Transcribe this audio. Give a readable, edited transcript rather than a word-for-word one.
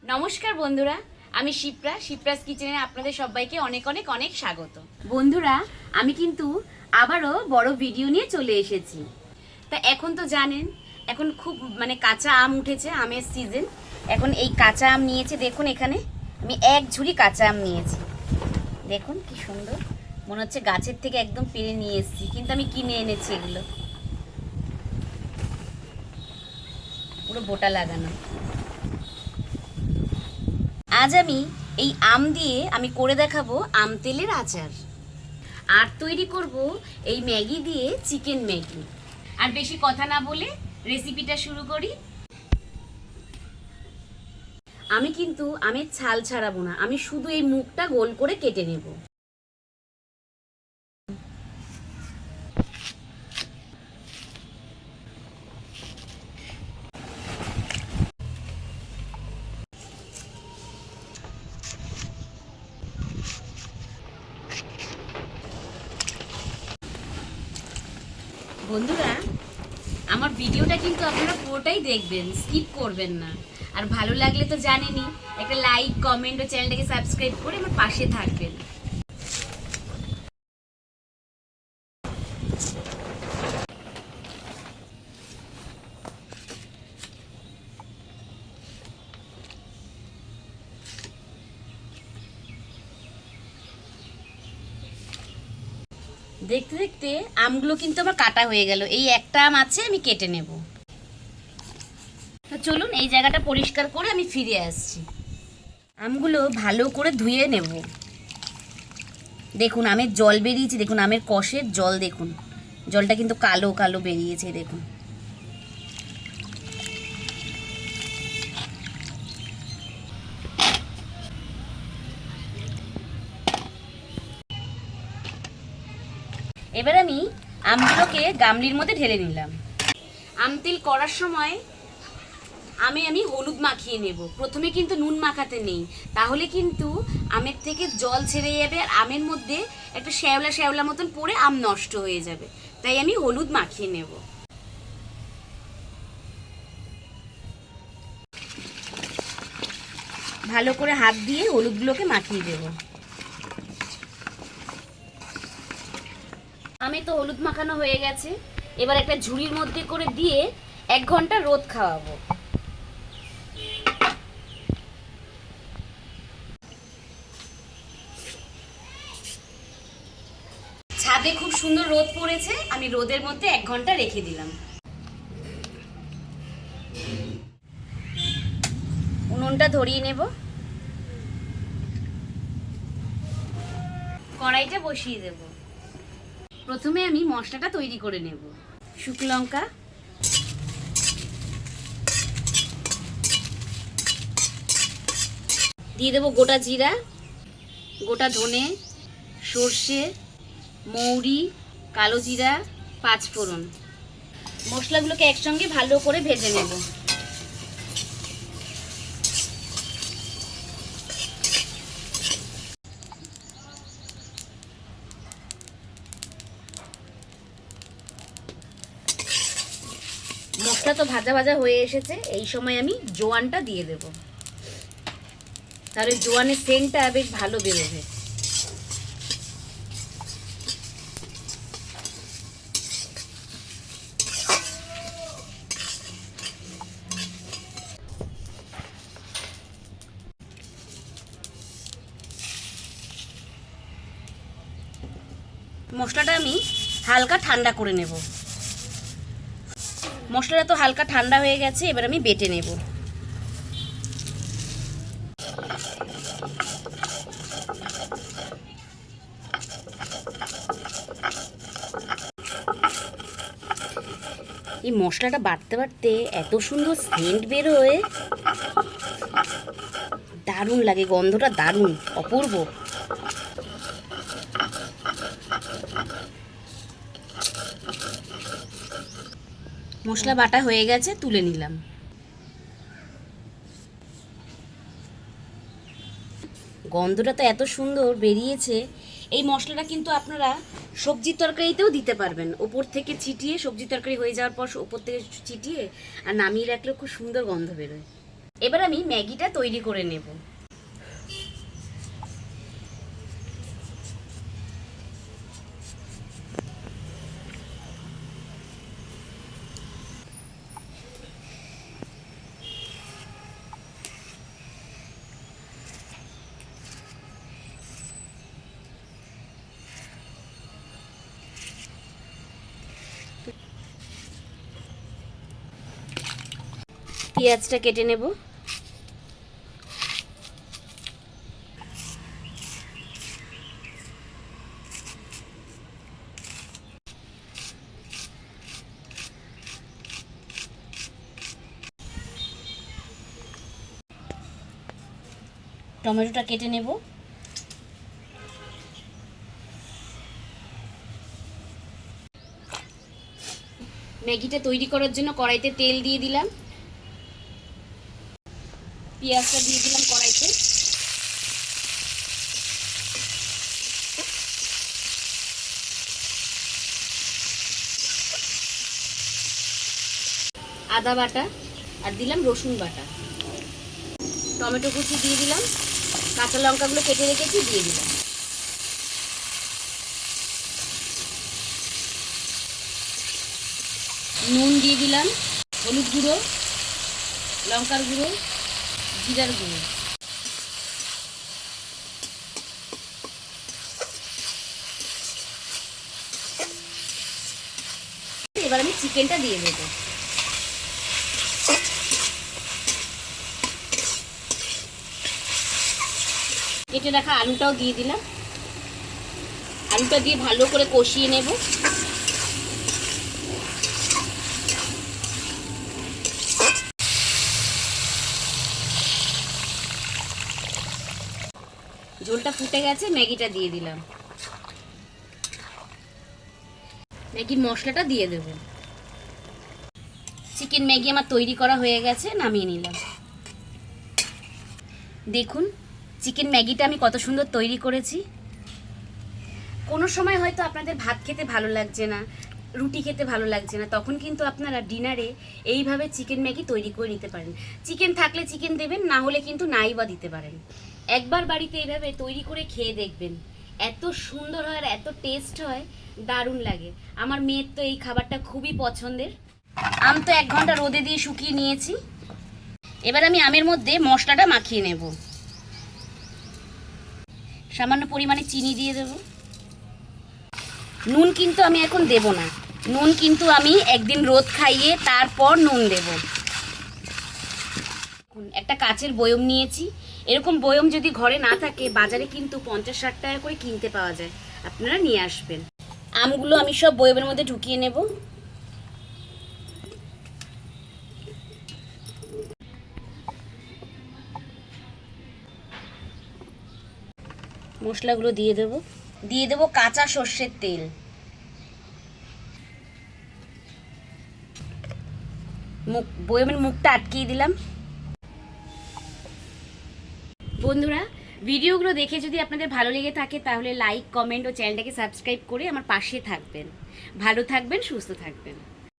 নমস্কার বন্ধুরা, আমি শিপ্রাস কিচেনে আপনাদের সবাইকে অনেক অনেক অনেক স্বাগত। বন্ধুরা, আমি কিন্তু আবারও বড় ভিডিও নিয়ে চলে এসেছি। তা এখন তো জানেন, এখন খুব কাঁচা আম উঠেছে, আমের সিজন। এখন এই কাঁচা আম নিয়েছে, দেখুন এখানে আমি এক ঝুড়ি কাঁচা আম নিয়েছি। দেখুন কি সুন্দর, মনে হচ্ছে গাছের থেকে একদম পেড়ে নিয়ে এসেছি, কিন্তু আমি কিনে এনেছি। এগুলো পুরো বোটা লাগানো। আজ আমি এই আম দিয়ে আমি করে দেখাবো আম তেলের আচার, আর তৈরি করব এই ম্যাগি দিয়ে চিকেন ম্যাগি। আর বেশি কথা না বলে রেসিপিটা শুরু করি। আমি কিন্তু আমের ছাল ছাড়াবো না, আমি শুধু এই মুখটা গোল করে কেটে নেব। বন্ধুরা, আমার ভিডিওটা কিন্তু আপনারা পুরোটাই দেখবেন, স্কিপ করবেন না। আর ভালো লাগলে তো জানেনই, একটা লাইক, কমেন্ট ও চ্যানেলটাকে সাবস্ক্রাইব করে আমার পাশে থাকবেন। দেখতে দেখতে আমগুলো কিন্তু আমার কাটা হয়ে গেল। এই একটা আম আছে, আমি কেটে নেব। তো চলুন এই জায়গাটা পরিষ্কার করে আমি ফিরে আসছি। আমগুলো ভালো করে ধুয়ে নেব। দেখুন আমের জল বেরিয়েছে, দেখুন আমের কষের জল, দেখুন জলটা কিন্তু কালো কালো বেরিয়েছে। দেখুন এবার আমি আমগুলোকে গামলির মধ্যে ঢেলে নিলাম। আম তেল করার সময় আমি হলুদ মাখিয়ে নেব। প্রথমে কিন্তু নুন মাখাতে নেই, তাহলে কিন্তু আমের থেকে জল ছেড়ে যাবে আর আমের মধ্যে একটা শ্যাওলা শ্যাওলা মতন পড়ে আম নষ্ট হয়ে যাবে। তাই আমি হলুদ মাখিয়ে নেব। ভালো করে হাত দিয়ে হলুদগুলোকে মাখিয়ে দেব। আমি তো হলুদ মাখানো হয়ে গেছে। এবার একটা ঝুড়ির মধ্যে করে দিয়ে 1 ঘন্টা রোদ খাওয়াবো। ছাদে খুব সুন্দর রোদ পড়েছে, আমি রোদের মধ্যে 1 ঘন্টা রেখে দিলাম। উনুনটা ধরিয়ে নেব, কড়াইটা বসিয়ে দেব। প্রথমে আমি মশলাটা তৈরি করে নেব। শুকনো লঙ্কা, দিয়ে দেবো গোটা জিরা, গোটা ধনে, সর্ষে, মৌরি, কালো জিরা, 5 ফোড়ন। মশলাগুলোকে একসঙ্গে ভালো করে ভেজে নেব। মশলা তো ভাজা ভাজা হয়ে এসেছে, এই সময় আমি জোয়ানটা দিয়ে দেব, তাহলে জোয়ানের সেন্টটা বেশ ভালো বেরোবে। মশলাটা আমি হালকা ঠান্ডা করে নেব। মশলাটা তো হালকা ঠান্ডা হয়ে গেছে, এবার আমি বেটে নেব। এই মশলাটা বাটতে বাটতে এত সুন্দর সেন্ট বেরোয়, দারুণ লাগে, গন্ধটা দারুণ, অপূর্ব। মশলা বাটা হয়ে গেছে, তুলে নিলাম। গন্ধটা তো এত সুন্দর বেরিয়েছে। এই মশলাটা কিন্তু আপনারা সবজির তরকারিতেও দিতে পারবেন, ওপর থেকে ছিটিয়ে, সবজি তরকারি হয়ে যাওয়ার পর ওপর থেকে ছিটিয়ে আর নামিয়ে রাখলেও খুব সুন্দর গন্ধ বেরোয়। এবার আমি ম্যাগিটা তৈরি করে নেব। পেঁয়াজটা কেটে নেব। টমেটোটা কেটে নেব। ম্যাগিটা তৈরি করার জন্য কড়াইতে তেল দিয়ে দিলাম। পেঁয়াজটা দিয়ে দিলাম কড়াইতে। আদা বাটা আর দিলাম রসুন বাটা। টমেটো কুচি দিয়ে দিলাম। কাঁচা লঙ্কাগুলো কেটে রেখেছি দিয়ে দিলাম। নুন দিয়ে দিলাম, হলুদ গুঁড়ো, লঙ্কার গুঁড়ো, জিরার গুঁড়ো। এবার আমি চিকেনটা দিয়ে দেবো। কেটে রাখা আলুটাও দিয়ে দিলাম। আলুটা দিয়ে ভালো করে কষিয়ে নেব। ঝোলটা ফুটে গেছে, ম্যাগিটা দিয়ে দিলাম। ম্যাগির মশলাটা দিয়ে দেব। চিকেন ম্যাগি আমার তৈরি করা হয়ে গেছে, নামিয়ে নিলাম। দেখুন চিকেন ম্যাগিটা আমি কত সুন্দর তৈরি করেছি। কোনো সময় হয়তো আপনাদের ভাত খেতে ভালো লাগছে না, রুটি খেতে ভালো লাগছে না, তখন কিন্তু আপনারা ডিনারে এইভাবে চিকেন ম্যাগি তৈরি করে নিতে পারেন। চিকেন থাকলে চিকেন দেবেন, না হলে কিন্তু নাই বা দিতে পারেন। একবার বাড়িতে এইভাবে তৈরি করে খেয়ে দেখবেন, এত সুন্দর হয় আর এত টেস্ট হয়, দারুণ লাগে। আমার মেয়ের তো এই খাবারটা খুবই পছন্দের। আম তো 1 ঘন্টা রোদে দিয়ে শুকিয়ে নিয়েছি। এবার আমি আমের মধ্যে মশলাটা মাখিয়ে নেব। সামান্য পরিমাণে চিনি দিয়ে দেব। নুন কিন্তু আমি এখন দেব না, নুন কিন্তু আমি একদিন রোদ খাইয়ে তারপর নুন দেব। একটা কাচের বয়ম নিয়েছি। এরকম বয়ম যদি ঘরে না থাকে, বাজারে কিন্তু 50-60 টাকা করে কিনতে পাওয়া যায়, আপনারা নিয়ে আসবেন। আমগুলো আমি সব বয়মের মধ্যে ঢুকিয়ে নেব। মশলাগুলো দিয়ে দেব। দিয়ে দেব কাঁচা সর্ষের তেল। বয়মের মুখটা আটকিয়ে দিলাম। বন্ধুরা ভিডিওগুলো দেখে যদি আপনাদের ভালো লেগে থাকে তাহলে লাইক, কমেন্ট ও চ্যানেলটাকে সাবস্ক্রাইব করে আমার পাশে থাকবেন। ভালো থাকবেন, সুস্থ থাকবেন।